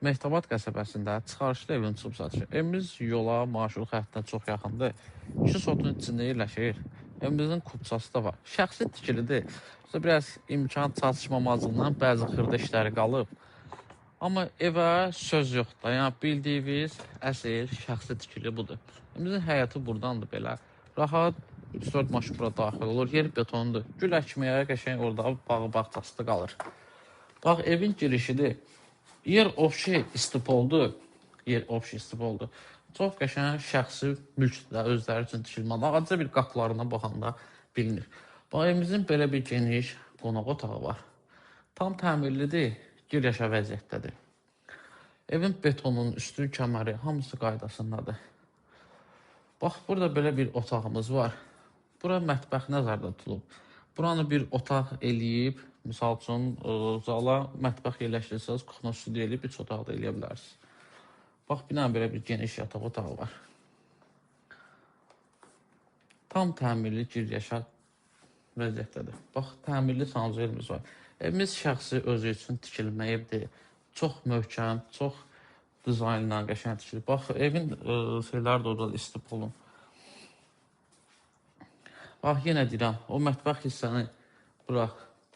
Mehdabad qəsəbəsində çıxarışlı evin çıxıb satışı. Evimiz yola, marşrut xəttinə çox yaxındır. 2 sotun içində yerləşir. Evimizin kupçası da var. Şəxsi tikilidir. İşte biraz imkan çatışmamazlığından bəzi xırda işləri qalıb. Amma evə söz yoxdur. Yəni bildiyiniz əsl şəxsi tikili budur. Evimizin həyəti burdandır belə. Rahat 3-4 maşın bura daxil olur. Yer betondur. Gül əkməyə qəşəng orada bağı bağçası da qalır. Bax evin girişidir. Yer ofşi istif oldu. Çox qəşəng şəxsi mülkdə özləri üçün tikilməli. Ağaca bir qapılarına baxanda bilinir. Bax evimizin belə bir geniş qonaq otağı var. Tam təmirlidir, gir yaşa vəziyyətdədir. Evin betonunun üstü, kəməri hamısı qaydasındadır. Bax burada belə bir otağımız var. Bura mətbəx nəzərdə tutulub. Buranı bir otaq eləyib, misal üçün zala mətbəx yerləşdirsəniz, kuxna stüdiyo eləyib 3 otaq da eləyə bilərsiniz. Bax, bir dənə belə bir geniş yataq otağı var. Tam təmirli gir yaşa vəziyyətdədir. Bax, təmirli sanuzelimiz var. Evimiz şəxsi özü üçün tikilmə evdir. Çox möhkəm, çox dizaynla qəşəng tikilir. Bax, evin şeyləri də orada istif olun. Bax, yenə deyirəm, o mətbəx hissəni bıraq,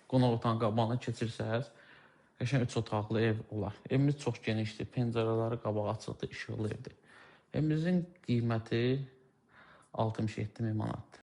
qonaq otağının qabağına keçirsəz, qəşəng 3 otaqlı ev olar. Evimiz çox genişdir, pəncərələri qabağa açıqdır, işıqlı evdir. Evimizin qiyməti 67 min manatdır.